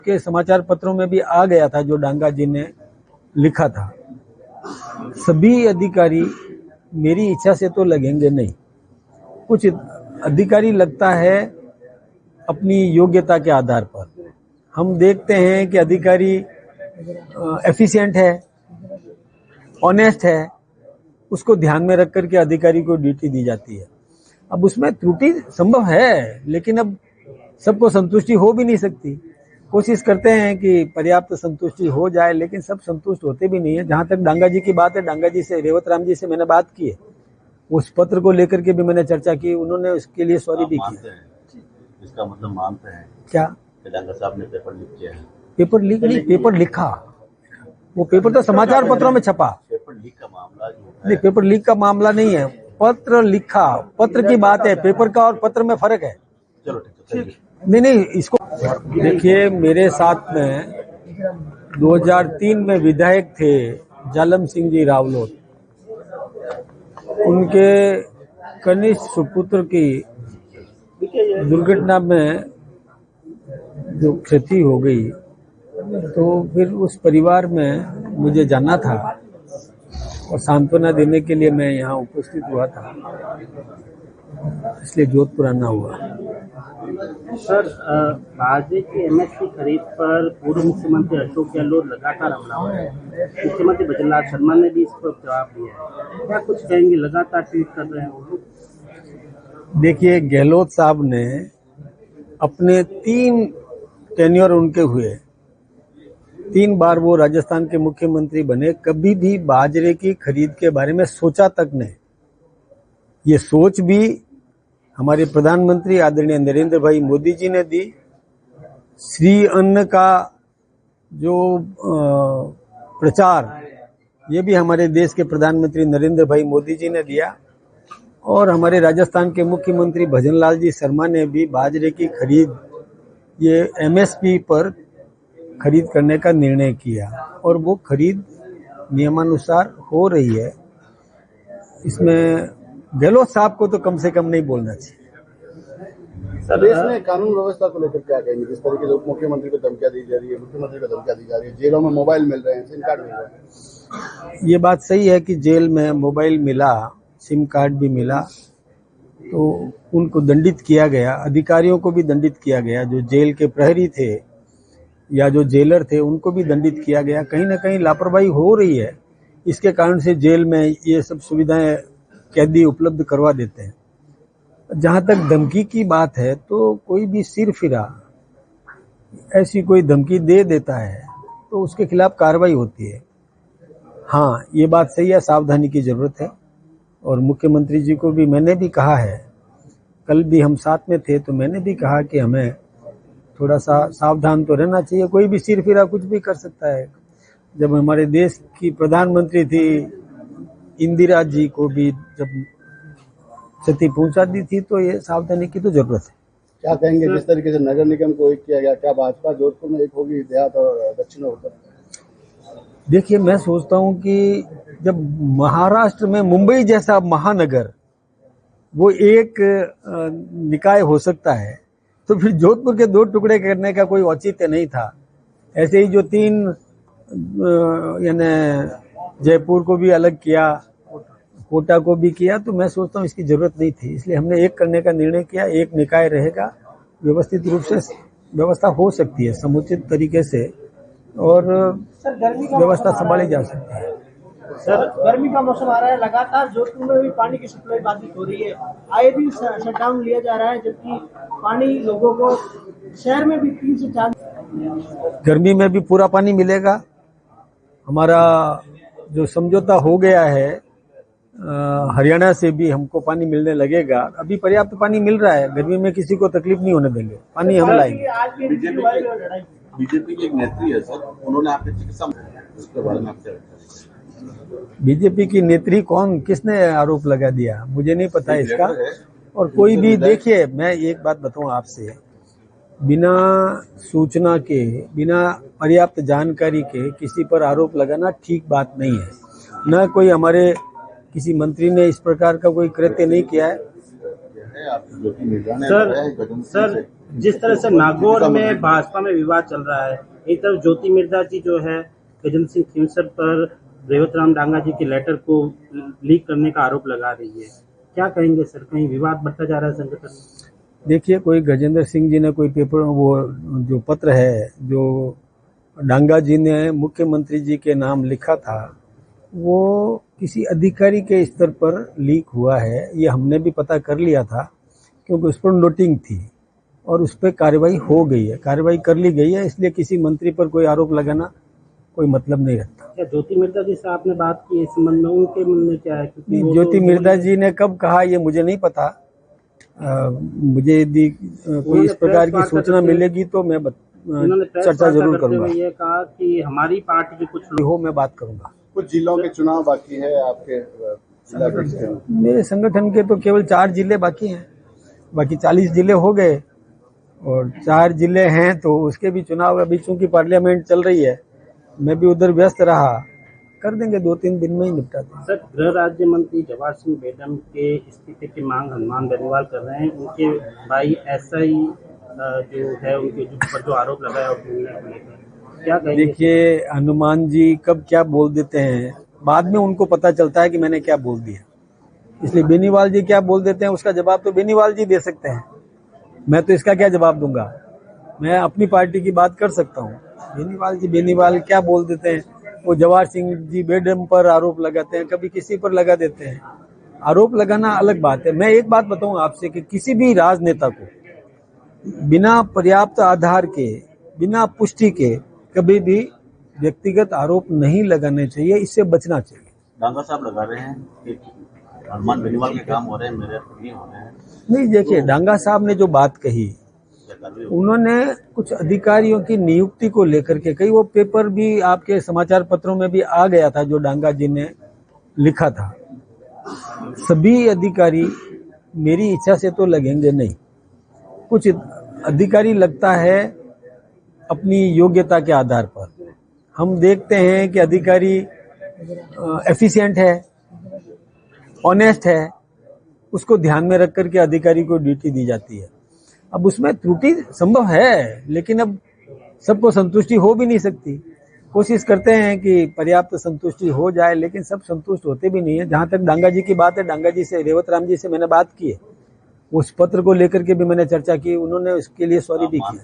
के समाचार पत्रों में भी आ गया था जो डांगा जी ने लिखा था। सभी अधिकारी मेरी इच्छा से तो लगेंगे नहीं, कुछ अधिकारी लगता है अपनी योग्यता के आधार पर। हम देखते हैं कि अधिकारी एफिशिएंट है, ऑनेस्ट है, उसको ध्यान में रख करके अधिकारी को ड्यूटी दी जाती है। अब उसमें त्रुटि संभव है, लेकिन अब सबको संतुष्टि हो भी नहीं सकती। कोशिश करते हैं कि पर्याप्त संतुष्टि हो जाए, लेकिन सब संतुष्ट होते भी नहीं है। जहां तक डांगा जी की बात है, डांगा जी से, रेवत राम जी से मैंने बात की है, उस पत्र को लेकर के भी मैंने चर्चा की, उन्होंने उसके लिए सॉरी भी की। इसका मतलब मानते हैं क्या डांगा साहब ने पेपर लीक किया है? पेपर लीक नहीं, पेपर लिखा। वो पेपर तो समाचार पत्रों में छपा। पेपर लीक का मामला जो है, नहीं, पेपर लीक का मामला नहीं है, पत्र लिखा, पत्र की बात है। पेपर का और पत्र में फर्क है। चलो ठीक है। नहीं, इसको देखिए, मेरे साथ में 2003 में विधायक थे जालम सिंह जी रावलोत। उनके कनिष्ठ सुपुत्र की दुर्घटना में जो क्षति हो गई, तो फिर उस परिवार में मुझे जाना था और सांत्वना देने के लिए मैं यहाँ उपस्थित हुआ था, इसलिए जोधपुर आना हुआ। सर, भाजपा की एमएसपी खरीद पर पूर्व मुख्यमंत्री अशोक गहलोत लगातार हमला हो रहा है। मुख्यमंत्री भजनलाल शर्मा ने भी इस पर जवाब दिया है, क्या कुछ कहेंगे? लगातार ट्वीट कर रहे हैं वो लोग। देखिए, गहलोत साहब ने अपने 3 टेन्योर उनके हुए, 3 बार वो राजस्थान के मुख्यमंत्री बने, कभी भी बाजरे की खरीद के बारे में सोचा तक नहीं। ये सोच भी हमारे प्रधानमंत्री आदरणीय नरेंद्र भाई मोदी जी ने दी। श्री अन्न का जो प्रचार, ये भी हमारे देश के प्रधानमंत्री नरेंद्र भाई मोदी जी ने दिया। और हमारे राजस्थान के मुख्यमंत्री भजनलाल जी शर्मा ने भी बाजरे की खरीद, ये एमएसपी पर खरीद करने का निर्णय किया, और वो खरीद नियमानुसार हो रही है। इसमें गहलोत साहब को तो कम से कम नहीं बोलना चाहिए। सर, देश में कानून व्यवस्था को लेकर क्या कहेंगे? जिस तरीके से उप मुख्यमंत्री को धमकियां दी जा रही है, मुख्यमंत्री को धमकियां दी जा रही है, जेलों में मोबाइल मिल रहे हैं, सिम कार्ड मिल रहे हैं। ये बात सही है कि जेल में मोबाइल मिला, सिम कार्ड भी मिला, तो उनको दंडित किया गया, अधिकारियों को भी दंडित किया गया, जो जेल के प्रहरी थे या जो जेलर थे उनको भी दंडित किया गया। कहीं ना कहीं लापरवाही हो रही है, इसके कारण से जेल में ये सब सुविधाएं कैदी उपलब्ध करवा देते हैं। जहां तक धमकी की बात है, तो कोई भी सिरफिरा ऐसी कोई धमकी दे देता है तो उसके खिलाफ कार्रवाई होती है। हाँ, ये बात सही है, सावधानी की जरूरत है। और मुख्यमंत्री जी को भी मैंने भी कहा है, कल भी हम साथ में थे, तो मैंने भी कहा कि हमें थोड़ा सा सावधान तो रहना चाहिए। कोई भी सिरफिरा कुछ भी कर सकता है। जब हमारे देश की प्रधानमंत्री थी इंदिरा जी को भी जब क्षति पहुंचा दी थी, तो ये सावधानी की तो जरूरत है। क्या कहेंगे जिस तरीके से नगर निगम को एक किया गया, क्या भाजपा जोधपुर में एक होगी, देहात और दक्षिण और उत्तर? देखिए, मैं सोचता हूं कि जब महाराष्ट्र में मुंबई जैसा महानगर वो एक निकाय हो सकता है, तो फिर जोधपुर के 2 टुकड़े करने का कोई औचित्य नहीं था। ऐसे ही जो 3 यानी जयपुर को भी अलग किया, कोटा को भी किया, तो मैं सोचता हूँ इसकी जरूरत नहीं थी। इसलिए हमने एक करने का निर्णय किया, एक निकाय रहेगा, व्यवस्थित रूप से व्यवस्था हो सकती है समुचित तरीके से, और व्यवस्था संभाली जा सकती है। सर, गर्मी का मौसम आ रहा है, लगातार जोधपुर में भी पानी की सप्लाई बाधित हो रही है, आए दिन शटडाउन लिया जा रहा है, जबकि पानी लोगों को शहर में भी 3 से 4 गर्मी में भी पूरा पानी मिलेगा। हमारा जो समझौता हो गया है हरियाणा से भी हमको पानी मिलने लगेगा। अभी पर्याप्त पानी मिल रहा है, गर्मी में किसी को तकलीफ नहीं होने देंगे, पानी हम लाएंगे। बीजेपी की एक नेत्री है सर, उन्होंने आपके चिकित्सा उसके बारे में आपसे बीजेपी की नेत्री कौन, किसने आरोप लगा दिया, मुझे नहीं पता इसका। और कोई भी, देखिए मैं एक बात बताऊं आपसे, बिना सूचना के, बिना पर्याप्त जानकारी के किसी पर आरोप लगाना ठीक बात नहीं है। न कोई हमारे किसी मंत्री ने इस प्रकार का कोई कृत्य नहीं किया है, हैं आप ज्योति मिर्जा ने सर बताया है गजेंद्र सिंह सर से। जिस तरह से नागौर में भाजपा में विवाद चल रहा है, एक तरफ ज्योति मिर्जा जी जो है गजेंद्र सिंह खींवसर पर रेवत राम डांगा जी के लेटर को लीक करने का आरोप लगा रही है, क्या कहेंगे सर? कहीं विवाद बढ़ता जा रहा है संगठन में? देखिए, कोई गजेंद्र सिंह जी ने कोई पेपर, वो जो पत्र है जो डांगा जी ने मुख्यमंत्री जी के नाम लिखा था, वो किसी अधिकारी के स्तर पर लीक हुआ है। ये हमने भी पता कर लिया था, क्योंकि उस पर नोटिंग थी और उस पर कार्रवाई हो गई है, कार्रवाई कर ली गई है। इसलिए किसी मंत्री पर कोई आरोप लगाना कोई मतलब नहीं रखता। क्या ज्योति मिर्जा जी से आपने बात की इस संबंध में? उनके मन में क्या है? क्योंकि वो ज्योति तो मिर्जा जी ने कब कहा ये मुझे नहीं पता। मुझे यदि कोई इस प्रकार की सूचना मिलेगी तो मैं उन्होंने प्रेस चर्चा वार्ता जरूर करते हुए करूंगा। ये कहा कि हमारी पार्टी के कुछ लोग हो मैं बात करूंगा। कुछ जिलों के चुनाव बाकी है आपके जिला के। मेरे संगठन के तो केवल 4 जिले बाकी हैं, बाकी 40 जिले हो गए और 4 जिले हैं तो उसके भी चुनाव, अभी चूंकि पार्लियामेंट चल रही है, मैं भी उधर व्यस्त रहा, कर देंगे 2-3 दिन में ही निपटाते हैं। सर, गृह राज्य मंत्री जवाहर सिंह बेगम के इस्तीफे की मांग हनुमान बेनीवाल कर रहे हैं। उनके भाई एसआई जो है उनके ऊपर जो आरोप लगाया और क्या कहेंगे? देखिए, हनुमान जी कब क्या बोल देते हैं, बाद में उनको पता चलता है कि मैंने क्या बोल दिया। इसलिए बेनीवाल जी क्या बोल देते हैं उसका जवाब तो बेनीवाल जी दे सकते हैं, मैं तो इसका क्या जवाब दूंगा। मैं अपनी पार्टी की बात कर सकता हूँ। बेनीवाल क्या बोल देते हैं, वो जवाहर सिंह जी बेगम पर आरोप लगाते हैं, कभी किसी पर लगा देते हैं। आरोप लगाना अलग बात है। मैं एक बात बताऊं आपसे कि किसी भी राजनेता को बिना पर्याप्त आधार के, बिना पुष्टि के कभी भी व्यक्तिगत आरोप नहीं लगाने चाहिए, इससे बचना चाहिए। डांगा साहब लगा रहे हैं कि हनुमान बेनीवाल के काम हो रहे हैं, मेरे नहीं हो रहे हैं। नहीं, देखिए, डांगा साहब ने जो बात कही, उन्होंने कुछ अधिकारियों की नियुक्ति को लेकर के कई, वो पेपर भी आपके समाचार पत्रों में भी आ गया था जो डांगा जी ने लिखा था। सभी अधिकारी मेरी इच्छा से तो लगेंगे नहीं, कुछ अधिकारी लगता है अपनी योग्यता के आधार पर। हम देखते हैं कि अधिकारी एफिशिएंट है, ऑनेस्ट है, उसको ध्यान में रख करके अधिकारी को ड्यूटी दी जाती है। अब उसमें त्रुटि संभव है, लेकिन अब सबको संतुष्टि हो भी नहीं सकती। कोशिश करते हैं कि पर्याप्त संतुष्टि हो जाए, लेकिन सब संतुष्ट होते भी नहीं है। जहां तक डांगा जी की बात है, डांगा जी से, रेवत राम जी से मैंने बात की है, उस पत्र को लेकर के भी मैंने चर्चा की, उन्होंने उसके लिए सॉरी भी की।